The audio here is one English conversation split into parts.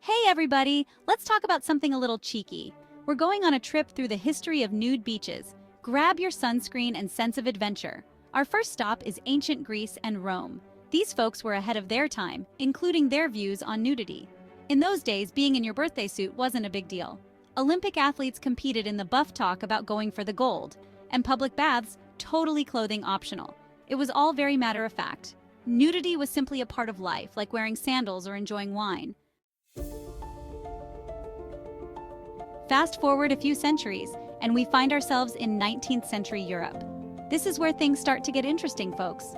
Hey everybody, let's talk about something a little cheeky. We're going on a trip through the history of nude beaches. Grab your sunscreen and sense of adventure. Our first stop is ancient Greece and Rome. These folks were ahead of their time, including their views on nudity. In those days, being in your birthday suit wasn't a big deal. Olympic athletes competed in the buff talk about going for the gold, and public baths, totally clothing optional. It was all very matter of fact. Nudity was simply a part of life, like wearing sandals or enjoying wine. Fast forward a few centuries, and we find ourselves in 19th century Europe. This is where things start to get interesting, folks.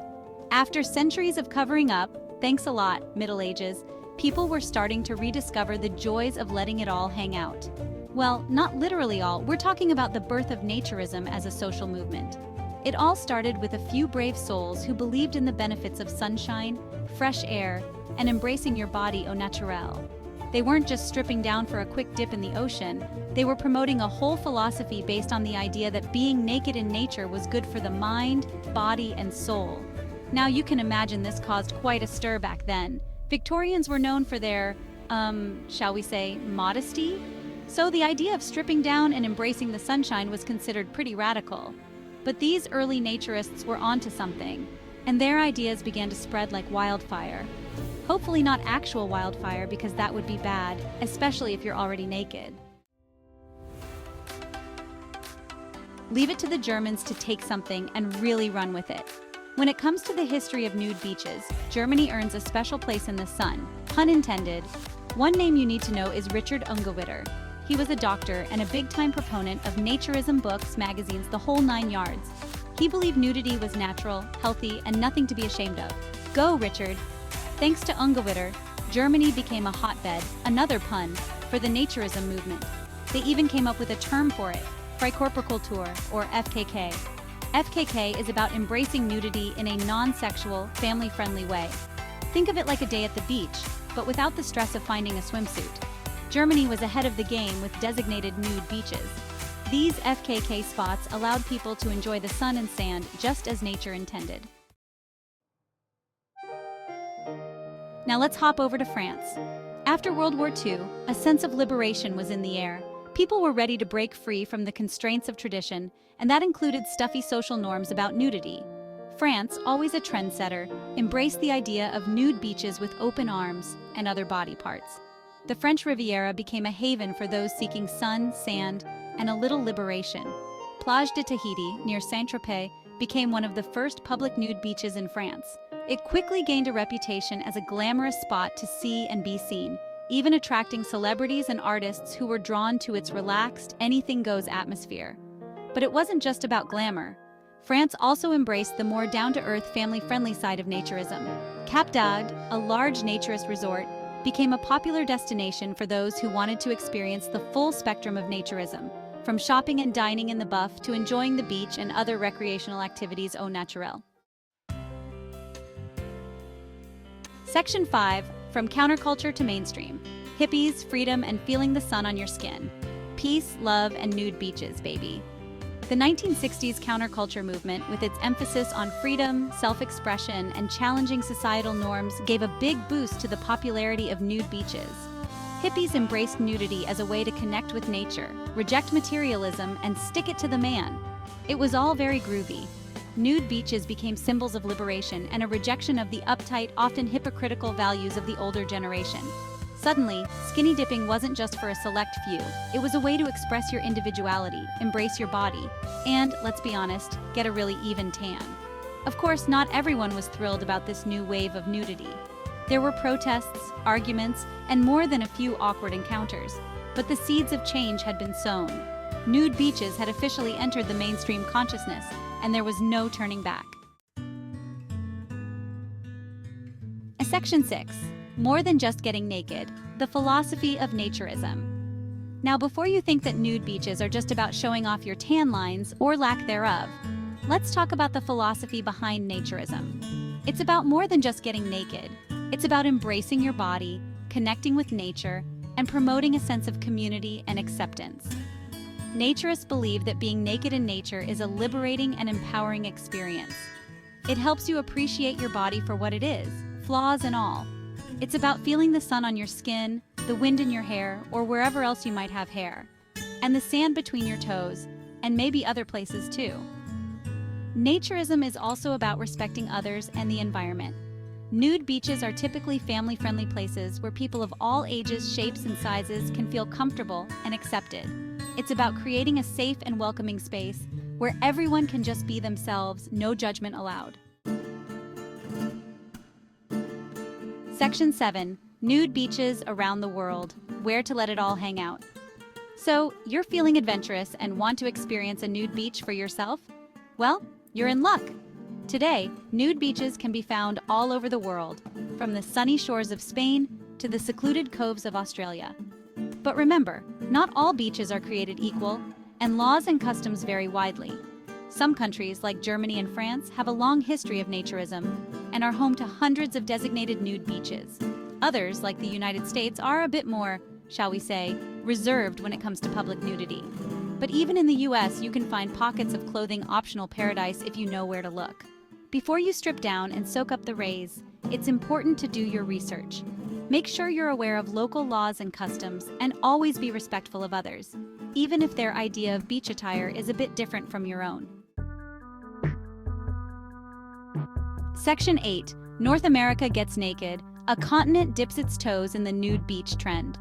After centuries of covering up, thanks a lot, Middle Ages, people were starting to rediscover the joys of letting it all hang out. Well, not literally all, we're talking about the birth of naturism as a social movement. It all started with a few brave souls who believed in the benefits of sunshine, fresh air, and embracing your body au naturel. They weren't just stripping down for a quick dip in the ocean, they were promoting a whole philosophy based on the idea that being naked in nature was good for the mind, body, and soul. Now you can imagine this caused quite a stir back then. Victorians were known for their, shall we say, modesty? So the idea of stripping down and embracing the sunshine was considered pretty radical. But these early naturists were onto something, and their ideas began to spread like wildfire. Hopefully not actual wildfire, because that would be bad, especially if you're already naked. Leave it to the Germans to take something and really run with it. When it comes to the history of nude beaches, Germany earns a special place in the sun, pun intended. One name you need to know is Richard Ungewitter. He was a doctor and a big-time proponent of naturism books, magazines, the whole 9 yards. He believed nudity was natural, healthy, and nothing to be ashamed of. Go, Richard! Thanks to Ungewitter, Germany became a hotbed, another pun, for the naturism movement. They even came up with a term for it, Freikorperkultur, or FKK. FKK is about embracing nudity in a non-sexual, family-friendly way. Think of it like a day at the beach, but without the stress of finding a swimsuit. Germany was ahead of the game with designated nude beaches. These FKK spots allowed people to enjoy the sun and sand just as nature intended. Now let's hop over to France. After World War II, a sense of liberation was in the air. People were ready to break free from the constraints of tradition, and that included stuffy social norms about nudity. France, always a trendsetter, embraced the idea of nude beaches with open arms and other body parts. The French Riviera became a haven for those seeking sun, sand, and a little liberation. Plage de Tahiti, near Saint-Tropez, became one of the first public nude beaches in France. It quickly gained a reputation as a glamorous spot to see and be seen, even attracting celebrities and artists who were drawn to its relaxed, anything-goes atmosphere. But it wasn't just about glamour. France also embraced the more down-to-earth, family-friendly side of naturism. Cap d'Agde, a large naturist resort, became a popular destination for those who wanted to experience the full spectrum of naturism, from shopping and dining in the buff to enjoying the beach and other recreational activities au naturel. Section 5, From Counterculture to Mainstream. Hippies, freedom, and feeling the sun on your skin. Peace, love, and nude beaches, baby. The 1960s counterculture movement, with its emphasis on freedom, self-expression, and challenging societal norms, gave a big boost to the popularity of nude beaches. Hippies embraced nudity as a way to connect with nature, reject materialism, and stick it to the man. It was all very groovy. Nude beaches became symbols of liberation and a rejection of the uptight, often hypocritical values of the older generation. Suddenly, skinny dipping wasn't just for a select few. It was a way to express your individuality, embrace your body, and, let's be honest, get a really even tan. Of course, not everyone was thrilled about this new wave of nudity. There were protests, arguments, and more than a few awkward encounters. But the seeds of change had been sown. Nude beaches had officially entered the mainstream consciousness, and there was no turning back. Section 6. More than just getting naked, the philosophy of naturism. Now, before you think that nude beaches are just about showing off your tan lines or lack thereof, let's talk about the philosophy behind naturism. It's about more than just getting naked. It's about embracing your body, connecting with nature, and promoting a sense of community and acceptance. Naturists believe that being naked in nature is a liberating and empowering experience. It helps you appreciate your body for what it is, flaws and all. It's about feeling the sun on your skin, the wind in your hair, or wherever else you might have hair, and the sand between your toes, and maybe other places too. Naturism is also about respecting others and the environment. Nude beaches are typically family-friendly places where people of all ages, shapes, and sizes can feel comfortable and accepted. It's about creating a safe and welcoming space where everyone can just be themselves, no judgment allowed. Section 7. Nude beaches around the world. Where to let it all hang out. So, you're feeling adventurous and want to experience a nude beach for yourself? Well, you're in luck! Today, nude beaches can be found all over the world, from the sunny shores of Spain to the secluded coves of Australia. But remember, not all beaches are created equal, and laws and customs vary widely. Some countries, like Germany and France, have a long history of naturism and are home to hundreds of designated nude beaches. Others, like the United States, are a bit more, shall we say, reserved when it comes to public nudity. But even in the US, you can find pockets of clothing optional paradise if you know where to look. Before you strip down and soak up the rays, it's important to do your research. Make sure you're aware of local laws and customs, and always be respectful of others, even if their idea of beach attire is a bit different from your own. Section 8. North America gets naked. A continent dips its toes in the nude beach trend.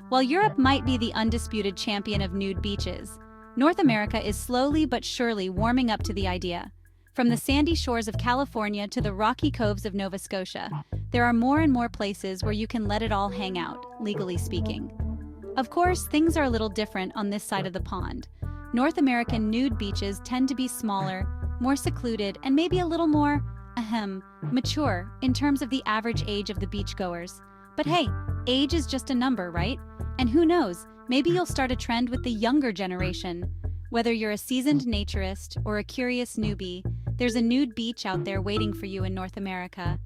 While Europe might be the undisputed champion of nude beaches, North America is slowly but surely warming up to the idea. From the sandy shores of California to the rocky coves of Nova Scotia, there are more and more places where you can let it all hang out, legally speaking. Of course, things are a little different on this side of the pond. North American nude beaches tend to be smaller, more secluded, and maybe a little more, mature in terms of the average age of the beachgoers. But hey, age is just a number, right? And who knows, maybe you'll start a trend with the younger generation. Whether you're a seasoned naturist or a curious newbie, there's a nude beach out there waiting for you in North America.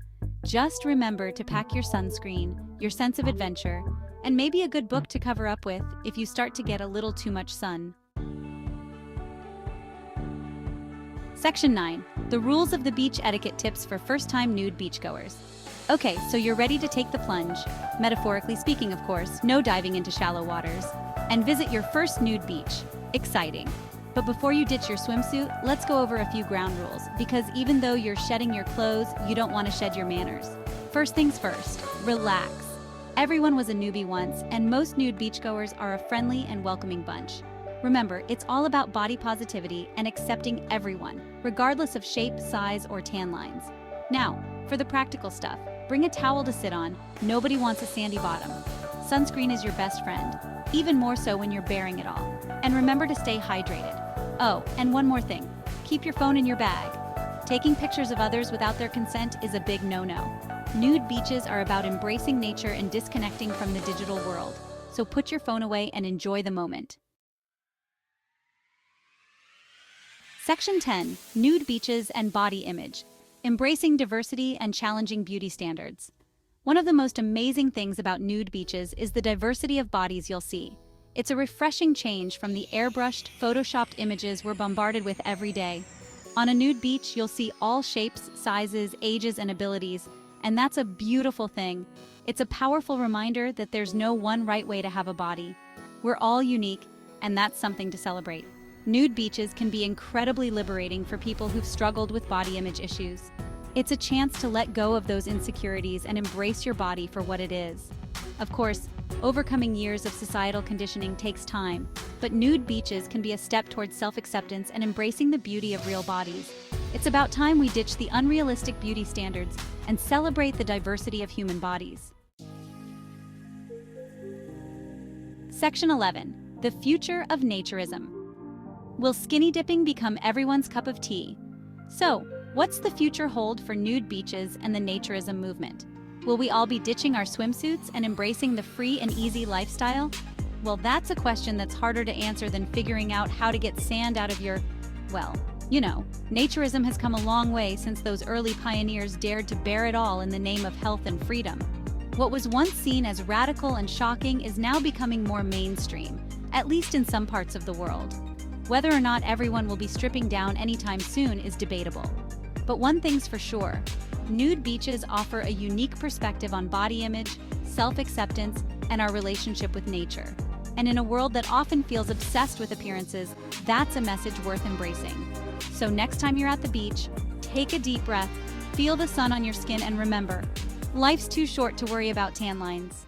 Just remember to pack your sunscreen, your sense of adventure, and maybe a good book to cover up with if you start to get a little too much sun. Section 9. The rules of the beach etiquette tips for first-time nude beachgoers. Okay, so you're ready to take the plunge, metaphorically speaking of course, no diving into shallow waters, and visit your first nude beach. Exciting. But before you ditch your swimsuit, let's go over a few ground rules, because even though you're shedding your clothes, you don't want to shed your manners. First things first, relax. Everyone was a newbie once, and most nude beachgoers are a friendly and welcoming bunch. Remember, it's all about body positivity and accepting everyone, regardless of shape, size, or tan lines. Now, for the practical stuff, bring a towel to sit on. Nobody wants a sandy bottom. Sunscreen is your best friend, even more so when you're bearing it all. And remember to stay hydrated. Oh, and one more thing, keep your phone in your bag. Taking pictures of others without their consent is a big no-no. Nude beaches are about embracing nature and disconnecting from the digital world, so put your phone away and enjoy the moment. Section 10. Nude beaches and body image. Embracing diversity and challenging beauty standards. One of the most amazing things about nude beaches is the diversity of bodies you'll see. It's a refreshing change from the airbrushed, photoshopped images we're bombarded with every day. On a nude beach, you'll see all shapes, sizes, ages, and abilities, and that's a beautiful thing. It's a powerful reminder that there's no one right way to have a body. We're all unique, and that's something to celebrate. Nude beaches can be incredibly liberating for people who've struggled with body image issues. It's a chance to let go of those insecurities and embrace your body for what it is. Of course, overcoming years of societal conditioning takes time, but nude beaches can be a step towards self-acceptance and embracing the beauty of real bodies. It's about time we ditch the unrealistic beauty standards and celebrate the diversity of human bodies. Section 11. The future of naturism. Will skinny dipping become everyone's cup of tea? So, what's the future hold for nude beaches and the naturism movement? Will we all be ditching our swimsuits and embracing the free and easy lifestyle? Well, that's a question that's harder to answer than figuring out how to get sand out of your, well, you know, naturism has come a long way since those early pioneers dared to bear it all in the name of health and freedom. What was once seen as radical and shocking is now becoming more mainstream, at least in some parts of the world. Whether or not everyone will be stripping down anytime soon is debatable. But one thing's for sure, Nude beaches offer a unique perspective on body image, self-acceptance, and our relationship with nature. And in a world that often feels obsessed with appearances, that's a message worth embracing. So next time you're at the beach, take a deep breath, feel the sun on your skin, and remember, life's too short to worry about tan lines.